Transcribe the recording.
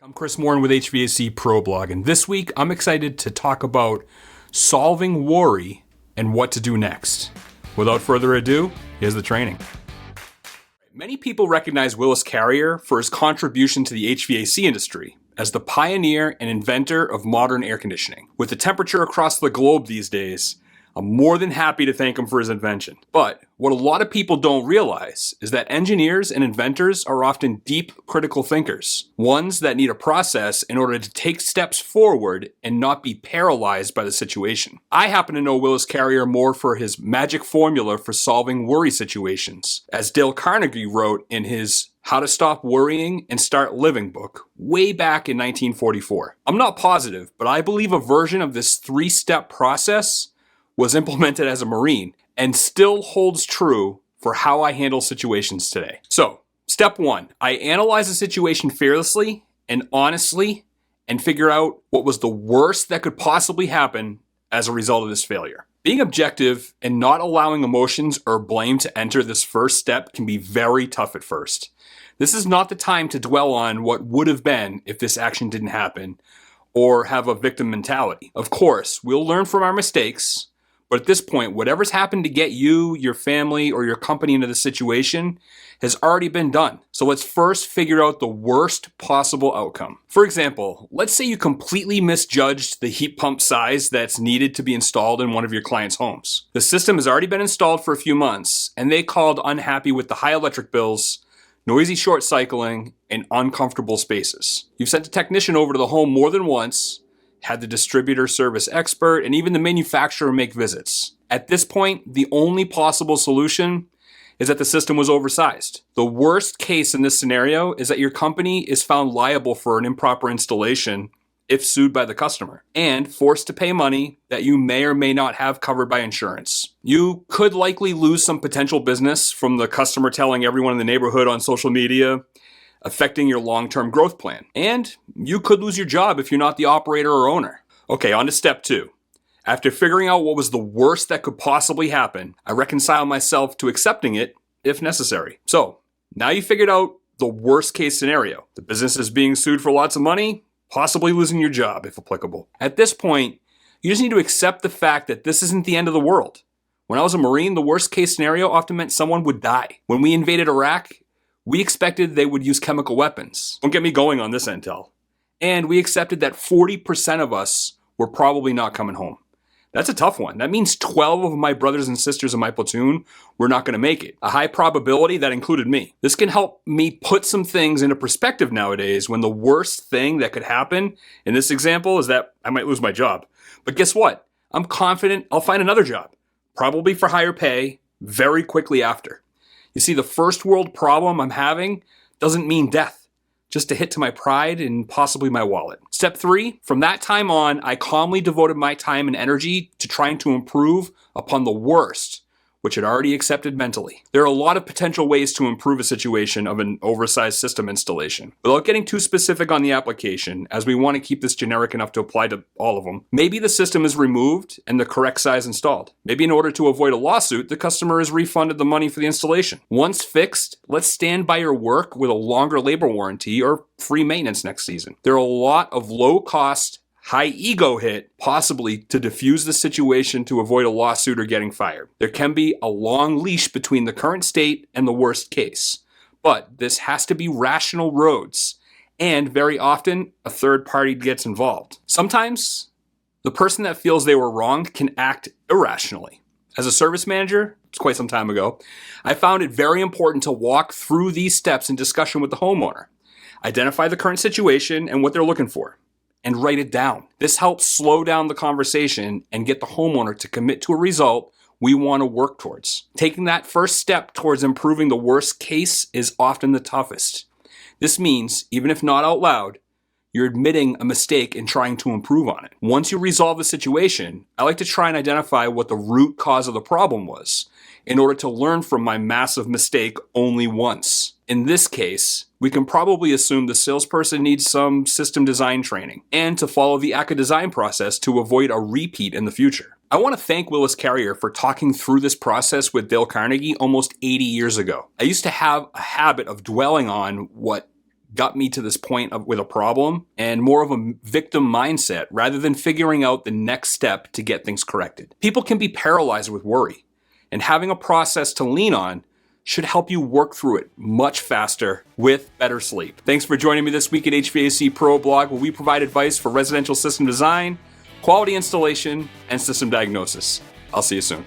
I'm Chris Morin with HVAC Pro Blog, and this week I'm excited to talk about solving worry and what to do next. Without further ado, here's the training. Many people recognize Willis Carrier for his contribution to the HVAC industry as the pioneer and inventor of modern air conditioning. With the temperature across the globe these days, I'm more than happy to thank him for his invention. But what a lot of people don't realize is that engineers and inventors are often deep critical thinkers, ones that need a process in order to take steps forward and not be paralyzed by the situation. I happen to know Willis Carrier more for his magic formula for solving worry situations, as Dale Carnegie wrote in his How to Stop Worrying and Start Living book way back in 1944. I'm not positive, but I believe a version of this three-step process was implemented as a Marine and still holds true for how I handle situations today. So, step one, I analyze the situation fearlessly and honestly and figure out what was the worst that could possibly happen as a result of this failure. Being objective and not allowing emotions or blame to enter this first step can be very tough at first. This is not the time to dwell on what would have been if this action didn't happen or have a victim mentality. Of course, we'll learn from our mistakes, but at this point, whatever's happened to get you, your family, or your company into the situation has already been done. So let's first figure out the worst possible outcome. For example, let's say you completely misjudged the heat pump size that's needed to be installed in one of your clients' homes. The system has already been installed for a few months, and they called unhappy with the high electric bills, noisy short cycling, and uncomfortable spaces. You've sent a technician over to the home more than once, had the distributor service expert, and even the manufacturer make visits. At this point, the only possible solution is that the system was oversized. The worst case in this scenario is that your company is found liable for an improper installation if sued by the customer, and forced to pay money that you may or may not have covered by insurance. You could likely lose some potential business from the customer telling everyone in the neighborhood on social media, affecting your long-term growth plan. And you could lose your job if you're not the operator or owner. Okay, on to step two. After figuring out what was the worst that could possibly happen, I reconcile myself to accepting it if necessary. So, now you figured out the worst case scenario. The business is being sued for lots of money, possibly losing your job if applicable. At this point, you just need to accept the fact that this isn't the end of the world. When I was a Marine, the worst case scenario often meant someone would die. When we invaded Iraq, we expected they would use chemical weapons. Don't get me going on this intel. And we accepted that 40% of us were probably not coming home. That's a tough one. That means 12 of my brothers and sisters in my platoon were not going to make it. A high probability that included me. This can help me put some things into perspective nowadays when the worst thing that could happen in this example is that I might lose my job. But guess what? I'm confident I'll find another job, probably for higher pay, very quickly after. You see, the first world problem I'm having doesn't mean death, just a hit to my pride and possibly my wallet. Step three, from that time on, I calmly devoted my time and energy to trying to improve upon the worst, which had already accepted mentally. There are a lot of potential ways to improve a situation of an oversized system installation. Without getting too specific on the application, as we want to keep this generic enough to apply to all of them, maybe the system is removed and the correct size installed. Maybe in order to avoid a lawsuit, the customer is refunded the money for the installation. Once fixed, let's stand by your work with a longer labor warranty or free maintenance next season. There are a lot of low-cost, high ego hit, possibly to diffuse the situation to avoid a lawsuit or getting fired. There can be a long leash between the current state and the worst case, but this has to be rational roads, and very often a third party gets involved. Sometimes the person that feels they were wronged can act irrationally. As a service manager, it's quite some time ago, I found it very important to walk through these steps in discussion with the homeowner, identify the current situation and what they're looking for, and write it down. This helps slow down the conversation and get the homeowner to commit to a result we want to work towards. Taking that first step towards improving the worst case is often the toughest. This means, even if not out loud, you're admitting a mistake and trying to improve on it. Once you resolve the situation, I like to try and identify what the root cause of the problem was in order to learn from my massive mistake only once. In this case, we can probably assume the salesperson needs some system design training and to follow the ACA design process to avoid a repeat in the future. I want to thank Willis Carrier for talking through this process with Dale Carnegie almost 80 years ago. I used to have a habit of dwelling on what got me to this point with a problem and more of a victim mindset rather than figuring out the next step to get things corrected. People can be paralyzed with worry, and having a process to lean on should help you work through it much faster with better sleep. Thanks for joining me this week at HVAC Pro Blog, where we provide advice for residential system design, quality installation, and system diagnosis. I'll see you soon.